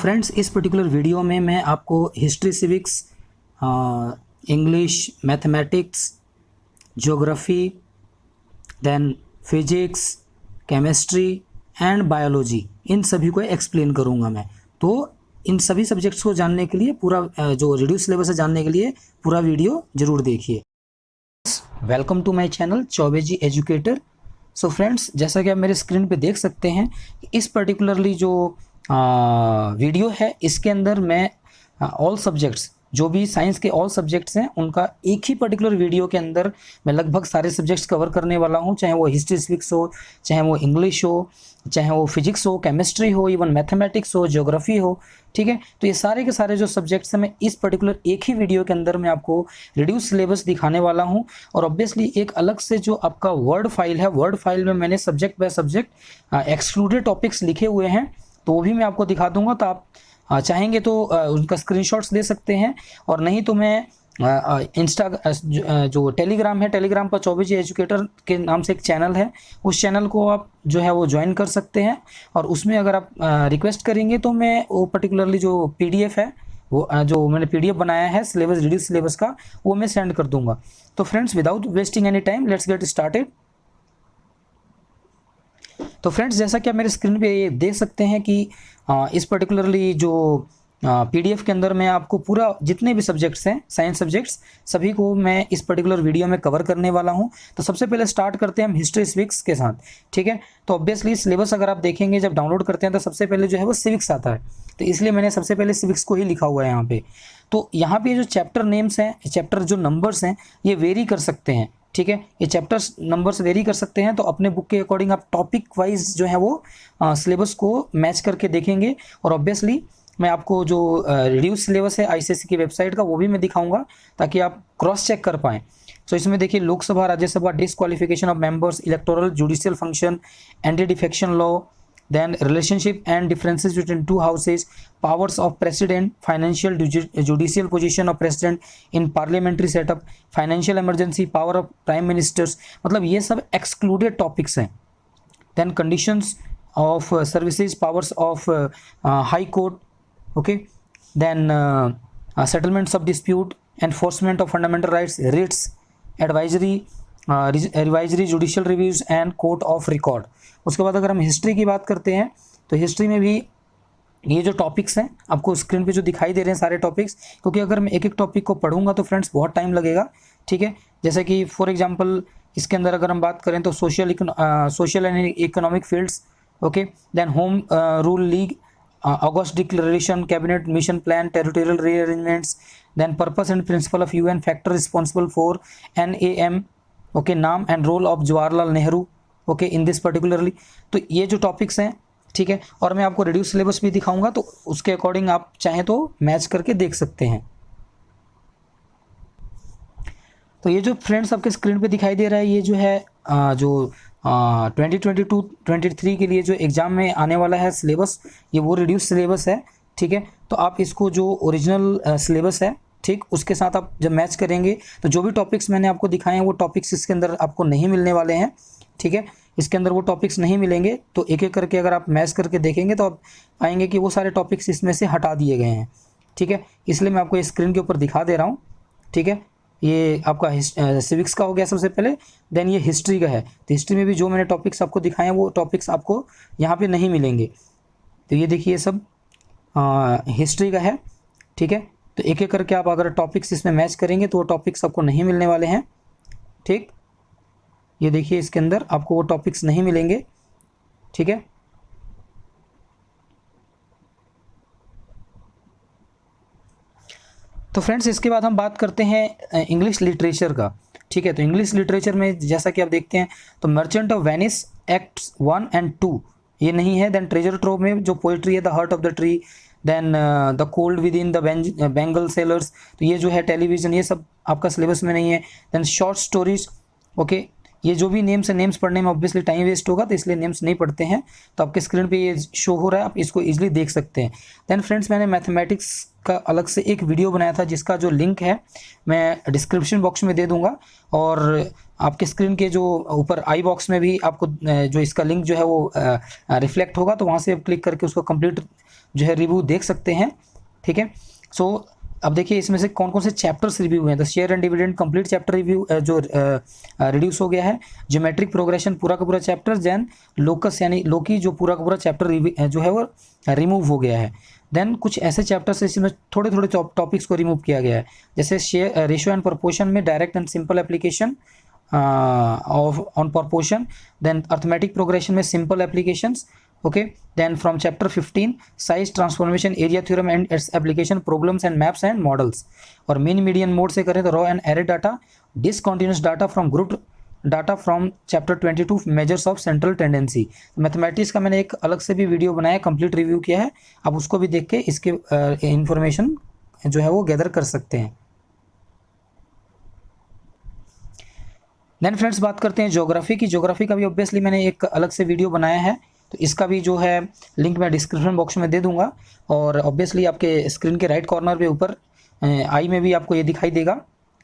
Friends, इस particular video में मैं आपको history, civics, English, mathematics, geography, then physics, chemistry and biology, इन सभी को एक्सप्लेन करूंगा मैं। तो इन सभी सब्जेक्ट्स को जानने के लिए पूरा जो रिड्यूस सिलेबस है जानने के लिए पूरा वीडियो जरूर देखिए। Welcome to my channel Chaube ji educator. So friends, जैसा कि आप मेरे स्क्रीन पे देख सकते हैं, इस पर्टिकुलरली जो वीडियो है इसके अंदर मैं ऑल सब्जेक्ट्स, जो भी साइंस के ऑल सब्जेक्ट्स हैं उनका एक ही पर्टिकुलर वीडियो के अंदर मैं लगभग सारे सब्जेक्ट्स कवर करने वाला हूं, चाहे वो हिस्ट्री सिविक्स हो, चाहे वो इंग्लिश हो, चाहे वो फिजिक्स हो, केमिस्ट्री हो, इवन मैथमेटिक्स हो, ज्योग्राफी हो। ठीक है, तो ये सारे के सारे जो सब्जेक्ट्स हैं मैं इस पर्टिकुलर एक ही वीडियो के अंदर मैं आपको रिड्यूस सिलेबस दिखाने वाला हूं। और ऑब्वियसली एक अलग से जो आपका वर्ड फाइल है, वर्ड फाइल में मैंने subject by subject excluded topics लिखे हुए हैं, तो वो भी मैं आपको दिखा दूंगा। तो आप चाहेंगे तो उनका स्क्रीनशॉट्स ले सकते हैं, और नहीं तो मैं इंस्टा जो टेलीग्राम है, टेलीग्राम पर चौबे जी एजुकेटर के नाम से एक चैनल है, उस चैनल को आप जो है वो ज्वाइन कर सकते हैं। और उसमें अगर आप रिक्वेस्ट करेंगे तो मैं वो पर्टिकुलरली जो पीडीएफ है, वो जो मैंने पीडीएफ बनाया है सिलेबस, रिड्यूस सिलेबस का, वो मैं सेंड कर दूंगा। तो friends, without wasting any time, let's get started. तो फ्रेंड्स, जैसा कि आप मेरे स्क्रीन पे ये देख सकते हैं कि इस पर्टिकुलरली जो पीडीएफ के अंदर मैं आपको पूरा जितने भी सब्जेक्ट्स हैं, साइंस सब्जेक्ट्स, सभी को मैं इस पर्टिकुलर वीडियो में कवर करने वाला हूं। तो सबसे पहले स्टार्ट करते हैं हम हिस्ट्री सिविक्स के साथ। ठीक है, तो ऑब्वियसली सिलेबस अगर आप देखेंगे, जब डाउनलोड करते हैं तो सबसे पहले जो है वो सिविक्स आता है, तो इसलिए मैंने सबसे पहले सिविक्स को ही लिखा हुआ है यहाँ पे। तो यहाँ पे जो चैप्टर नेम्स हैं, चैप्टर जो नंबर्स हैं, ये वेरी कर सकते हैं। ठीक है, ये चैप्टर्स नंबर्स वेरी कर सकते हैं, तो अपने बुक के अकॉर्डिंग आप टॉपिक वाइज जो है वो सिलेबस को मैच करके देखेंगे। और ऑब्वियसली मैं आपको जो रिड्यूस सिलेबस है आईसीएसई की वेबसाइट का, वो भी मैं दिखाऊंगा ताकि आप क्रॉस चेक कर पाएँ। तो इसमें देखिए, Lok Sabha, Rajya Sabha, disqualification of members, electoral, judicial function, anti defection law, then relationship and differences between two houses, powers of president, financial judicial position of president in parliamentary setup, financial emergency, power of prime ministers, मतलब ये सब excluded topics हैं। then conditions of services, powers of high court, okay, then settlements of dispute, enforcement of fundamental rights, writs, advisory, revisory, judicial reviews and court of record. उसके बाद अगर हम history की बात करते हैं, तो हिस्ट्री में भी ये जो टॉपिक्स हैं आपको स्क्रीन पे जो दिखाई दे रहे हैं सारे टॉपिक्स, क्योंकि अगर मैं एक एक टॉपिक को पढ़ूंगा तो फ्रेंड्स बहुत टाइम लगेगा। ठीक है, जैसे कि फॉर एग्जांपल इसके अंदर अगर हम बात करें तो social and economic fields, okay, then home rule league, August Declaration, Cabinet Mission Plan, Territorial Rearrangements, then Purpose and Principle of UN, Factor Responsible for NAM, okay, NAM and role of Jawaharlal Nehru, okay, in this particularly. तो ये जो topics हैं, ठीक है, और मैं आपको reduce syllabus भी दिखाऊंगा, तो उसके अकॉर्डिंग आप चाहें तो मैच करके देख सकते हैं। तो ये जो फ्रेंड्स आपके स्क्रीन पे दिखाई दे रहा है, ये जो है जो 2022-23 के लिए जो एग्ज़ाम में आने वाला है सिलेबस, ये वो रिड्यूस सिलेबस है। ठीक है, तो आप इसको जो ओरिजिनल सिलेबस है, ठीक, उसके साथ आप जब मैच करेंगे तो जो भी टॉपिक्स मैंने आपको दिखाए हैं वो टॉपिक्स इसके अंदर आपको नहीं मिलने वाले हैं। ठीक है, इसके अंदर वो टॉपिक्स नहीं मिलेंगे, तो एक एक करके अगर आप मैच करके देखेंगे तो आप पाएंगे कि वो सारे टॉपिक्स इसमें से हटा दिए गए हैं। ठीक है, इसलिए मैं आपको ये स्क्रीन के ऊपर दिखा दे रहा हूँ। ठीक है, ये आपका सिविक्स का हो गया सबसे पहले, देन ये हिस्ट्री का है। तो हिस्ट्री में भी जो मैंने टॉपिक्स आपको दिखाए हैं वो टॉपिक्स आपको यहाँ पे नहीं मिलेंगे। तो ये देखिए, ये सब हिस्ट्री का है। ठीक है, तो एक एक करके आप अगर टॉपिक्स इसमें मैच करेंगे तो वो टॉपिक्स आपको नहीं मिलने वाले हैं। ठीक, ये देखिए, इसके अंदर आपको वो टॉपिक्स नहीं मिलेंगे। ठीक है, तो फ्रेंड्स, इसके बाद हम बात करते हैं इंग्लिश लिटरेचर का। ठीक है, तो इंग्लिश लिटरेचर में जैसा कि आप देखते हैं, तो merchant of Venice acts 1 and 2 ये नहीं है। देन ट्रेजर ट्रोव में जो पोइट्री है, the heart of the tree, then the cold within the bangle sellers, तो ये जो है टेलीविज़न, ये सब आपका सिलेबस में नहीं है। देन शॉर्ट स्टोरीज, ओके, ये जो भी नेम्स है, नेम्स पढ़ने में ऑब्वियसली टाइम वेस्ट होगा, तो इसलिए नेम्स नहीं पढ़ते हैं। तो आपके स्क्रीन पे ये शो हो रहा है, आप इसको इजीली देख सकते हैं। देन फ्रेंड्स, मैंने मैथमेटिक्स का अलग से एक वीडियो बनाया था, जिसका जो लिंक है मैं डिस्क्रिप्शन बॉक्स में दे दूंगा, और आपके स्क्रीन के जो ऊपर आई बॉक्स में भी आपको जो इसका लिंक जो है वो रिफ्लेक्ट होगा, तो वहाँ से आप क्लिक करके उसको कंप्लीट जो है रिव्यू देख सकते हैं, ठीक है। सो अब देखिए इसमें से कौन कौन से चैप्टर्स रिव्यू हैं। तो share and dividend complete chapter review जो रिड्यूस हो गया है। ज्योमेट्रिक प्रोग्रेशन पूरा का पूरा चैप्टर, देन लोकस यानी लोकी जो पूरा का पूरा चैप्टर जो है वो रिमूव हो गया है। देन कुछ ऐसे चैप्टर्स इसमें थोड़े थोड़े टॉपिक्स को रिमूव किया गया है, जैसे शेयर रेशियो एंड प्रोपोर्शन में direct and simple application on proportion, then arithmetic progression में simple applications, okay, then from chapter 15 size transformation area theorem and its application problems and maps and models। और mean median mode से करें तो raw and array data, discontinuous data from group data from chapter 22 measures of central tendency. Mathematics का मैंने एक अलग से भी वीडियो बनाया, कंप्लीट रिव्यू किया है, आप उसको भी देख के इसके इंफॉर्मेशन जो है वो गैदर कर सकते हैं। देन फ्रेंड्स बात करते हैं ज्योग्राफी की। ज्योग्राफी का भी ऑब्वियसली मैंने एक अलग से वीडियो बनाया है, तो इसका भी जो है लिंक मैं डिस्क्रिप्शन बॉक्स में दे दूंगा, और ऑब्वियसली आपके स्क्रीन के राइट कॉर्नर पे ऊपर आई में भी आपको ये दिखाई देगा,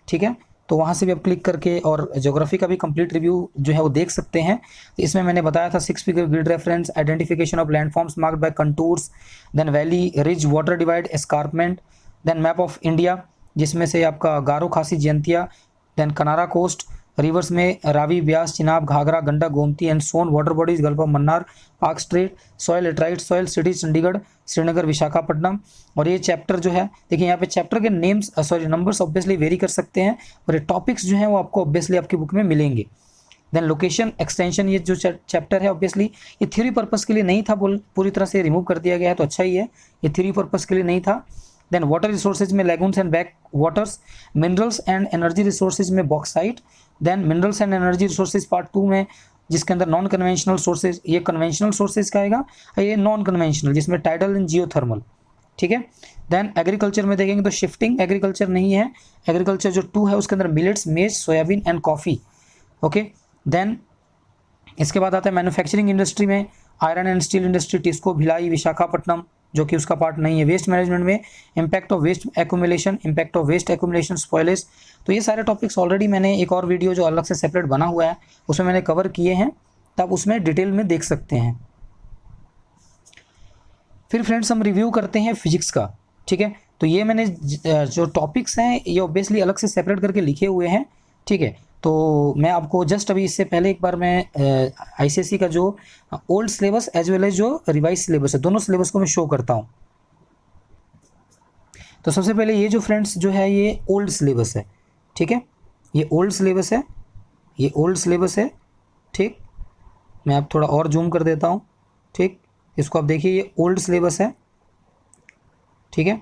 ठीक है। तो वहाँ से भी आप क्लिक करके और ज्योग्राफी का भी कंप्लीट रिव्यू जो है वो देख सकते हैं। तो इसमें मैंने बताया था 6 figure grid reference, identification of landforms marked by contours, then valley, ridge, water divide, escarpment, then map of India जिसमें से आपका Garo, Khasi, Jaintia, then Kanara coast, rivers में Ravi, Beas, Chenab, Ghaghara, Gandak, Gomti and Son, water bodies gulf of Mannar, Palk strait, soil laterite soil, cities Chandigarh, Srinagar, Visakhapatnam. और ये chapter जो है देखिए यहाँ पे चैप्टर के नेम्स नंबर्स ऑब्वियसली वेरी कर सकते हैं, और ये टॉपिक्स जो हैं वो आपको ऑब्वियसली आपकी बुक में मिलेंगे। देन लोकेशन एक्सटेंशन, ये जो चैप्टर है ऑब्वियसली ये थ्योरी पर्पस के लिए नहीं था, पूरी तरह से रिमूव कर दिया गया है, तो अच्छा ही है, ये थ्योरी पर्पस के लिए नहीं था। देन वाटर रिसोर्सेज में lagoons and back waters, minerals and energy resources में bauxite, then minerals and energy resources part 2 में जिसके अंदर नॉन कन्वेंशनल सोर्सेज, ये कन्वेंशनल सोर्सेज का आएगा, ये नॉन कन्वेंशनल जिसमें टाइडल एंड जियोथर्मल, ठीक है। देन एग्रीकल्चर में देखेंगे तो शिफ्टिंग एग्रीकल्चर नहीं है, एग्रीकल्चर जो 2 है उसके अंदर millets, maize, soybean and coffee, okay. Then इसके बाद आता है मैन्युफैक्चरिंग इंडस्ट्री में iron and steel industry, TISCO, Bhilai, Visakhapatnam जो कि उसका पार्ट नहीं है। वेस्ट मैनेजमेंट में impact of waste accumulation, impact of waste accumulation, spoilage. तो ये सारे टॉपिक्स ऑलरेडी मैंने एक और वीडियो जो अलग से सेपरेट बना हुआ है उसमें मैंने कवर किए हैं, तब उसमें डिटेल में देख सकते हैं। फिर फ्रेंड्स हम रिव्यू करते हैं फिजिक्स का, ठीक है। तो ये मैंने जो टॉपिक्स हैं ये ऑब्वियसली अलग से सेपरेट करके लिखे हुए हैं, ठीक है। तो मैं आपको जस्ट अभी इससे पहले एक बार मैं आईसीएसई का जो old syllabus as well as जो रिवाइज सिलेबस है दोनों सिलेबस को मैं शो करता हूँ। तो सबसे पहले ये जो फ्रेंड्स जो है ये ओल्ड सिलेबस है, ठीक है, ये ओल्ड सिलेबस है, ये ओल्ड सिलेबस है, ठीक। मैं अब थोड़ा और जूम कर देता हूँ, ठीक। इसको आप देखिए ये ओल्ड सिलेबस है, ठीक है,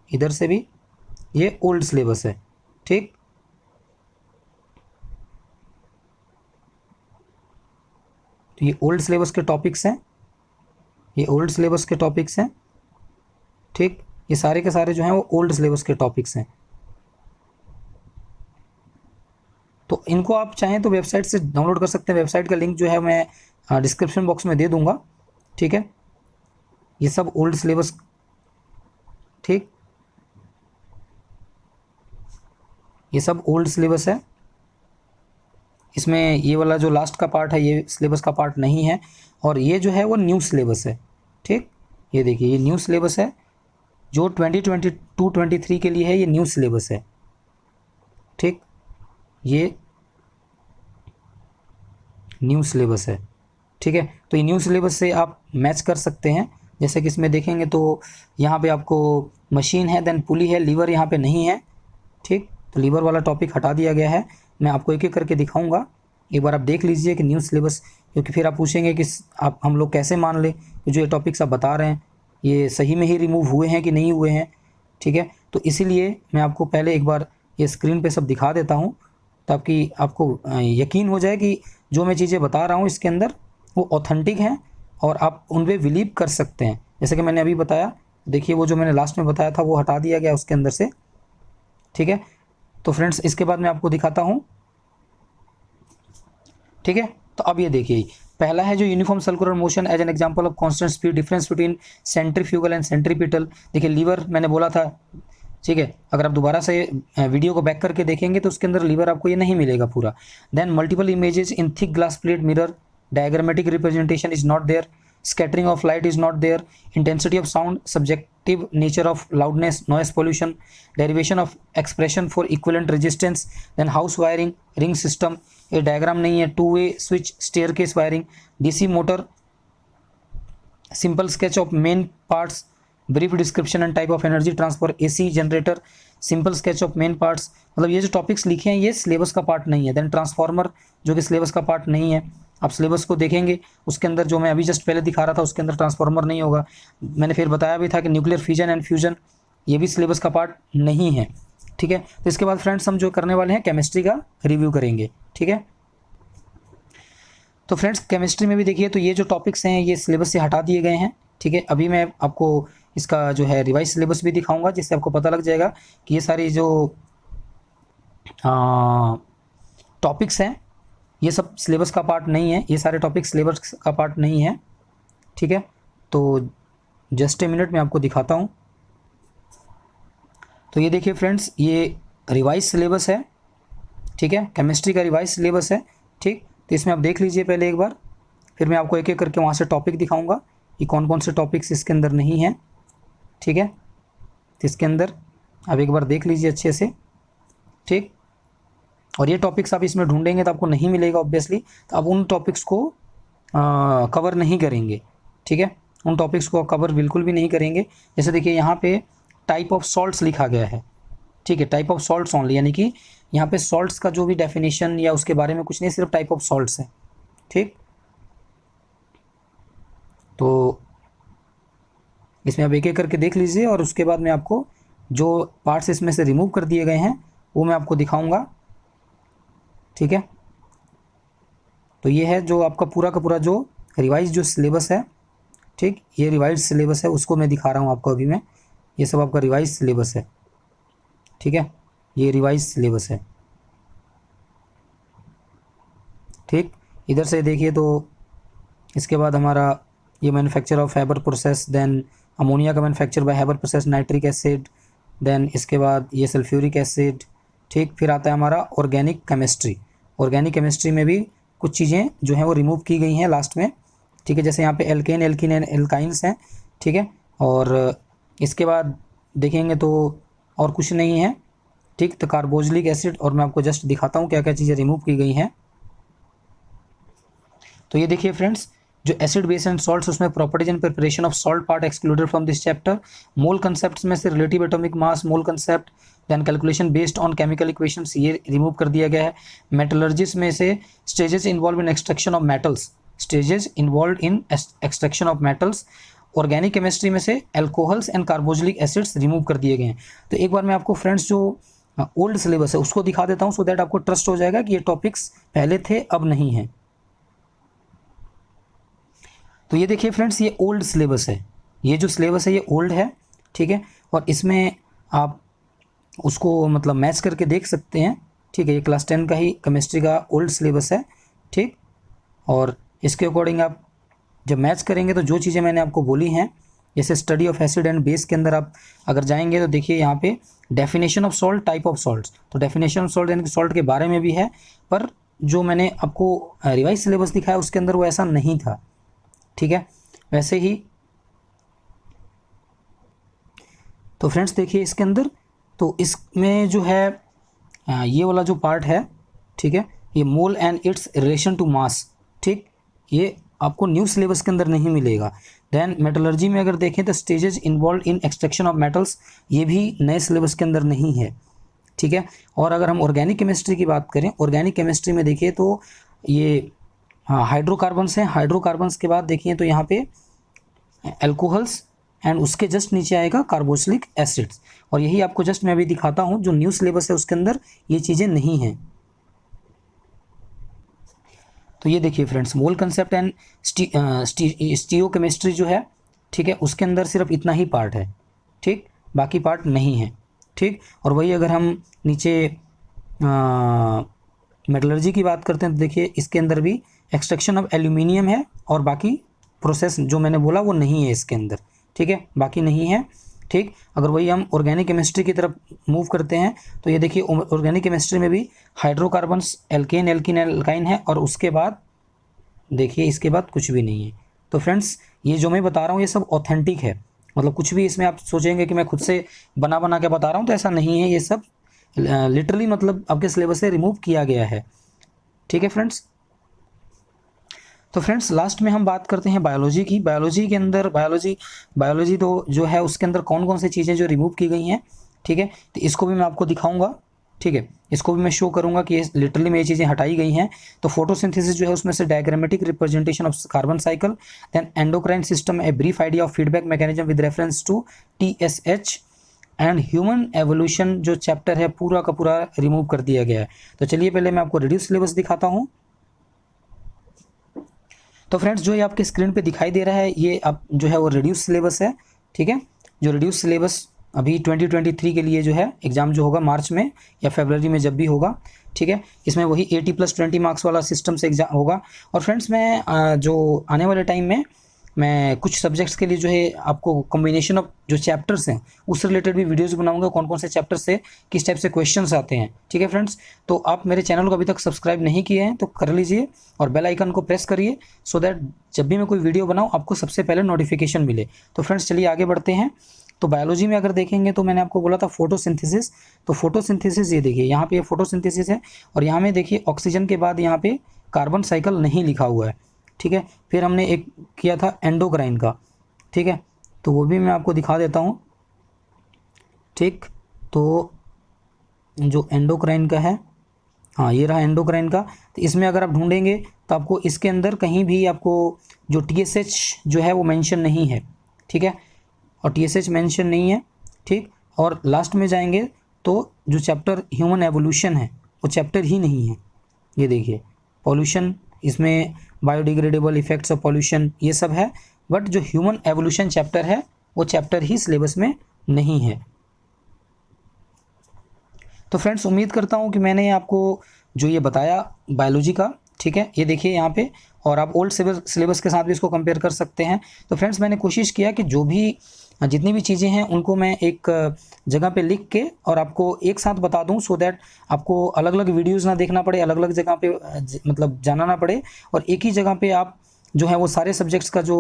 इधर से भी ये ओल्ड सिलेबस है, ठीक। तो ये ओल्ड सिलेबस के टॉपिक्स हैं, ये ओल्ड सिलेबस के टॉपिक्स हैं, ठीक। ये सारे के सारे जो हैं वो ओल्ड सिलेबस के टॉपिक्स हैं। तो इनको आप चाहें तो वेबसाइट से डाउनलोड कर सकते हैं, वेबसाइट का लिंक जो है मैं डिस्क्रिप्शन बॉक्स में दे दूंगा, ठीक है। ये सब ओल्ड सिलेबस, ठीक, ये सब ओल्ड सिलेबस है। इसमें ये वाला जो लास्ट का पार्ट है ये सिलेबस का पार्ट नहीं है, और ये जो है वो न्यू सिलेबस है, ठीक। ये देखिए ये न्यू सिलेबस है जो 2022-23 के लिए है, ये न्यू सिलेबस है, ठीक। ये न्यू सिलेबस है, ठीक है। तो ये न्यू सिलेबस से आप मैच कर सकते हैं। जैसे कि इसमें देखेंगे तो यहाँ पे आपको मशीन है, देन पुली है, लीवर यहाँ पे नहीं है, ठीक। तो लीवर वाला टॉपिक हटा दिया गया है। मैं आपको एक एक करके दिखाऊंगा, एक बार आप देख लीजिए कि न्यू सिलेबस, क्योंकि फिर आप पूछेंगे कि आप हम लोग कैसे मान ले कि जो ये टॉपिक्स आप बता रहे हैं ये सही में ही रिमूव हुए हैं कि नहीं हुए हैं, ठीक है। तो इसीलिए मैं आपको पहले एक बार ये स्क्रीन पे सब दिखा देता हूँ ताकि आपको यकीन हो जाए कि जो मैं चीज़ें बता रहा हूँ इसके अंदर वो ऑथेंटिक हैं और आप उन पर बिलीव कर सकते हैं। जैसे कि मैंने अभी बताया, देखिए वो जो मैंने लास्ट में बताया था वो हटा दिया गया उसके अंदर से, ठीक है। तो फ्रेंड्स इसके बाद मैं आपको दिखाता हूँ, ठीक है। तो अब ये देखिए पहला है जो uniform circular motion as an example of constant speed, difference between centrifugal and centripetal. देखिए लीवर मैंने बोला था, ठीक है। अगर आप दोबारा से वीडियो को बैक करके देखेंगे तो उसके अंदर लीवर आपको ये नहीं मिलेगा पूरा। Then multiple images in thick glass plate mirror, diagrammatic representation is not there, scattering of light is not there, intensity of sound, subjective nature of loudness, noise pollution, derivation of expression for equivalent resistance, then house wiring, ring system, ये diagram नहीं है, two way switch, staircase wiring, DC motor, simple sketch of main parts, brief description and type of energy transfer, AC generator, simple sketch of main parts. मतलब ये जो topics लिखे हैं ये syllabus का पार्ट नहीं है। देन ट्रांसफार्मर जो कि सिलेबस का पार्ट नहीं है, आप सिलेबस को देखेंगे उसके अंदर जो मैं अभी जस्ट पहले दिखा रहा था उसके अंदर ट्रांसफार्मर नहीं होगा। मैंने फिर बताया भी था कि न्यूक्लियर फिजन एंड फ्यूजन ये भी सिलेबस का पार्ट नहीं है, ठीक है। तो इसके बाद फ्रेंड्स हम जो करने वाले हैं केमिस्ट्री का रिव्यू करेंगे, ठीक है। तो फ्रेंड्स केमिस्ट्री में भी देखिए तो ये जो टॉपिक्स हैं ये सिलेबस से हटा दिए गए हैं, ठीक है। अभी मैं आपको इसका जो है रिवाइज सिलेबस भी दिखाऊंगा जिससे आपको पता लग जाएगा कि ये सारी जो टॉपिक्स हैं ये सब सिलेबस का पार्ट नहीं है, ये सारे टॉपिक्स सिलेबस का पार्ट नहीं है, ठीक है। तो जस्ट ए मिनट में आपको दिखाता हूँ। तो ये देखिए फ्रेंड्स ये रिवाइज सिलेबस है, ठीक है, केमिस्ट्री का रिवाइज सिलेबस है, ठीक। तो इसमें आप देख लीजिए पहले एक बार, फिर मैं आपको एक एक करके वहाँ से टॉपिक दिखाऊंगा कि कौन कौन से टॉपिक्स इसके अंदर नहीं हैं, ठीक है। तो इसके अंदर आप एक बार देख लीजिए अच्छे से, ठीक। और ये टॉपिक्स आप इसमें ढूंढेंगे तो आपको नहीं मिलेगा ऑब्वियसली, तो आप उन टॉपिक्स को कवर नहीं करेंगे, ठीक है। उन टॉपिक्स को कवर बिल्कुल भी नहीं करेंगे। जैसे देखिए यहाँ पे टाइप ऑफ सॉल्ट्स लिखा गया है, ठीक है, टाइप ऑफ सॉल्ट्स ओनली, यानी कि यहाँ पे सॉल्ट्स का जो भी डेफिनेशन या उसके बारे में कुछ नहीं, सिर्फ टाइप ऑफ सॉल्ट्स है, ठीक। तो इसमें आप एक एक करके देख लीजिए और उसके बाद मैं आपको जो पार्ट्स इसमें से रिमूव कर दिए गए हैं वो मैं आपको दिखाऊंगा, ठीक है। तो ये है जो आपका पूरा का पूरा जो रिवाइज जो सिलेबस है, ठीक, ये रिवाइज सिलेबस है उसको मैं दिखा रहा हूँ आपको अभी मैं। ये सब आपका रिवाइज सिलेबस है, ठीक है, ये रिवाइज सिलेबस है, ठीक। इधर से देखिए तो इसके बाद हमारा ये manufacture of Haber process, then ammonia का manufacture by Haber process, nitric acid, then इसके बाद ये सल्फ्यूरिक एसिड, ठीक। फिर आता है हमारा ऑर्गेनिक केमिस्ट्री। ऑर्गेनिक केमिस्ट्री में भी कुछ चीज़ें जो हैं वो रिमूव की गई हैं लास्ट में, ठीक है। जैसे यहाँ पे एल्केन, एल्कीन एंड एल्काइंस हैं, ठीक है। और इसके बाद देखेंगे तो और कुछ नहीं है, ठीक। तो कार्बोक्सिलिक एसिड, और मैं आपको जस्ट दिखाता हूँ क्या क्या चीज़ें रिमूव की गई हैं। तो ये देखिए फ्रेंड्स जो एसिड बेस एंड सॉल्ट्स उसमें properties and preparation of salt part excluded from this chapter. Mole concepts में से relative atomic mass, mole concept, then calculation based on chemical equations, ये रिमूव कर दिया गया है। मेटलर्जिस में से stages involve in extraction of metals, stages involve in extraction of metals. Organic chemistry में से alcohols and carboxylic acids remove कर दिए गए हैं। तो एक बार मैं आपको फ्रेंड्स जो ओल्ड सिलेबस है उसको दिखा देता हूँ, सो दैट आपको ट्रस्ट हो जाएगा कि ये टॉपिक्स पहले थे अब नहीं हैं। तो ये देखिए फ्रेंड्स ये ओल्ड सिलेबस है, ये जो सिलेबस है ये ओल्ड है, ठीक है। और इसमें आप उसको मतलब मैच करके देख सकते हैं, ठीक है। ये क्लास 10 का ही केमिस्ट्री का ओल्ड सिलेबस है, ठीक। और इसके अकॉर्डिंग आप जब मैच करेंगे तो जो चीज़ें मैंने आपको बोली हैं, जैसे study of acid and base के अंदर आप अगर जाएंगे तो देखिए यहाँ पे definition of salt, type of salts, तो डेफिनेशन ऑफ सॉल्ट यानी कि सॉल्ट के बारे में भी है, पर जो मैंने आपको रिवाइज सिलेबस दिखाया उसके अंदर वो ऐसा नहीं था, ठीक है। वैसे ही तो फ्रेंड्स देखिए इसके अंदर तो इसमें जो है ये वाला जो पार्ट है, ठीक है, ये mole and its relation to mass, ठीक, ये आपको न्यू सिलेबस के अंदर नहीं मिलेगा। देन मेटलर्जी में अगर देखें तो stages involve in extraction of metals, ये भी नए सिलेबस के अंदर नहीं है, ठीक है। और अगर हम ऑर्गेनिक केमिस्ट्री की बात करें, ऑर्गेनिक केमिस्ट्री में देखिए तो ये हाइड्रोकार्बन्स हैं। हाइड्रोकार्बन्स के बाद देखिए तो यहाँ पे एल्कोहल्स एंड उसके जस्ट नीचे आएगा कार्बोक्सिलिक एसिड्स। और यही आपको जस्ट मैं अभी दिखाता हूँ जो न्यू सिलेबस है उसके अंदर ये चीज़ें नहीं हैं। तो ये देखिए friends mole concept and stereochemistry जो है, ठीक है, उसके अंदर सिर्फ इतना ही पार्ट है, ठीक, बाकी पार्ट नहीं है, ठीक। और वही अगर हम नीचे मेटलर्जी की बात करते हैं तो देखिए इसके अंदर भी एक्सट्रैक्शन ऑफ एल्यूमिनियम है और बाकी प्रोसेस जो मैंने बोला वो नहीं है इसके अंदर, ठीक है, बाकी नहीं है, ठीक। अगर वही हम ऑर्गेनिक केमिस्ट्री की तरफ मूव करते हैं तो ये देखिए ऑर्गेनिक केमिस्ट्री में भी हाइड्रोकार्बन्स, एल्केन, एल्कीन, एल्काइन है और उसके बाद देखिए इसके बाद कुछ भी नहीं है। तो फ्रेंड्स ये जो मैं बता रहा हूँ ये सब ऑथेंटिक है, मतलब कुछ भी इसमें आप सोचेंगे कि मैं खुद से बना के बता रहा हूँ, तो ऐसा नहीं है। ये सब लिटरली मतलब आपके सिलेबस से रिमूव किया गया है। ठीक है फ्रेंड्स। तो फ्रेंड्स लास्ट में हम बात करते हैं बायोलॉजी की। बायोलॉजी के अंदर बायोलॉजी तो जो है उसके अंदर कौन कौन सी चीज़ें जो रिमूव की गई हैं, ठीक है, तो इसको भी मैं आपको दिखाऊंगा। ठीक है, इसको भी मैं शो करूंगा कि ये लिटरली में ये चीज़ें हटाई गई हैं। तो फोटोसिंथेसिस जो है उसमें से diagrammatic representation of carbon cycle, then endocrine system, a brief idea of feedback mechanism with reference to TSH and human evolution जो चैप्टर है पूरा का पूरा रिमूव कर दिया गया है। तो चलिए पहले मैं आपको रिड्यूस सिलेबस दिखाता हूँ। तो फ्रेंड्स जो ये आपके स्क्रीन पे दिखाई दे रहा है ये अब जो है वो रिड्यूस सिलेबस है। ठीक है, जो रिड्यूस सिलेबस अभी 2023 के लिए जो है एग्ज़ाम जो होगा मार्च में या फरवरी में जब भी होगा, ठीक है, इसमें वही 80+20 मार्क्स वाला सिस्टम से एग्जाम होगा। और फ्रेंड्स मैं जो आने वाले टाइम में मैं कुछ सब्जेक्ट्स के लिए जो है आपको कॉम्बिनेशन ऑफ जो चैप्टर्स हैं उससे रिलेटेड भी वीडियोस बनाऊंगा, कौन कौन से चैप्टर से किस टाइप से क्वेश्चंस आते हैं। ठीक है फ्रेंड्स, तो आप मेरे चैनल को अभी तक सब्सक्राइब नहीं किए हैं तो कर लीजिए और बेल आइकन को प्रेस करिए, सो दैट जब भी मैं कोई वीडियो बनाऊँ आपको सबसे पहले नोटिफिकेशन मिले। तो फ्रेंड्स चलिए आगे बढ़ते हैं। तो बायोलॉजी में अगर देखेंगे तो मैंने आपको बोला था फोटोसिंथेसिस, तो फोटोसिंथेसिस ये देखिए यहाँ पे ये फोटोसिंथेसिस है और यहाँ में देखिए ऑक्सीजन के बाद यहाँ पे कार्बन साइकिल नहीं लिखा हुआ है। ठीक है, फिर हमने एक किया था एंडोक्राइन का। ठीक है, तो वो भी मैं आपको दिखा देता हूँ। ठीक, तो जो एंडोक्राइन का है, हाँ ये रहा एंडोक्राइन का। तो इसमें अगर आप ढूंढेंगे तो आपको इसके अंदर कहीं भी आपको जो TSH जो है वो मेंशन नहीं है। ठीक है, और TSH मेंशन नहीं है। ठीक, और लास्ट में जाएंगे तो जो चैप्टर ह्यूमन एवोल्यूशन है वो चैप्टर ही नहीं है। ये देखिए पॉल्यूशन, इसमें बायोडिग्रेडेबल इफेक्ट्स ऑफ पॉल्यूशन ये सब है, बट जो ह्यूमन एवोल्यूशन चैप्टर है वो चैप्टर ही सिलेबस में नहीं है। तो फ्रेंड्स उम्मीद करता हूँ कि मैंने आपको जो ये बताया बायोलॉजी का, ठीक है, ये देखिए यहाँ पे, और आप ओल्ड सिलेबस के साथ भी इसको कंपेयर कर सकते हैं। तो फ्रेंड्स मैंने कोशिश किया कि जो भी जितनी भी चीज़ें हैं उनको मैं एक जगह पे लिख के और आपको एक साथ बता दूं, सो दैट आपको अलग अलग वीडियोस ना देखना पड़े, अलग अलग जगह पे मतलब जाना ना पड़े, और एक ही जगह पे आप जो है वो सारे सब्जेक्ट्स का जो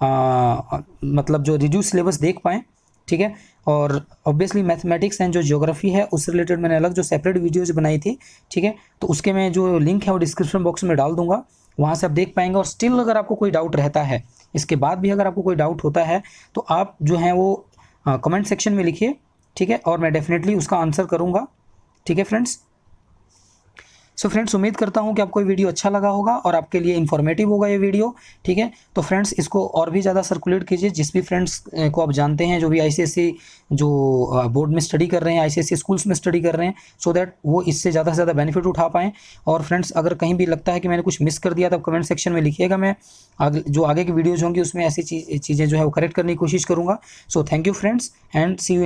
मतलब जो रिड्यूस सिलेबस देख पाएँ। ठीक है, और ऑब्वियसली मैथमेटिक्स एंड जो ज्योग्राफी है उससे रिलेटेड मैंने अलग जो सेपरेट वीडियोज़ बनाई थी। ठीक है, तो उसके मैं जो लिंक है वो डिस्क्रिप्शन बॉक्स में डाल दूंगा, वहाँ से आप देख पाएंगे। और स्टिल अगर आपको कोई डाउट रहता है, इसके बाद भी अगर आपको कोई डाउट होता है तो आप जो है वो कमेंट सेक्शन में लिखिए। ठीक है, और मैं डेफिनेटली उसका आंसर करूँगा। ठीक है फ्रेंड्स, सो फ्रेंड्स उम्मीद करता हूँ कि आपको ये वीडियो अच्छा लगा होगा और आपके लिए इन्फॉर्मेटिव होगा ये वीडियो। ठीक है, तो फ्रेंड्स इसको और भी ज़्यादा सर्कुलेट कीजिए, जिस भी फ्रेंड्स को आप जानते हैं जो भी ICSE जो बोर्ड में स्टडी कर रहे हैं, ICSE स्कूल्स में स्टडी कर रहे हैं, सो दैट वो इससे ज़्यादा से ज़्यादा बेनिफिट उठा पाएँ। और फ्रेंड्स अगर कहीं भी लगता है कि मैंने कुछ मिस कर दिया तो आप कमेंट सेक्शन में लिखिएगा, मैं जो आगे की वीडियोज़ होंगी उसमें ऐसी चीज़ें जो है वो करेक्ट करने की कोशिश करूँगा। So thank you friends and see you.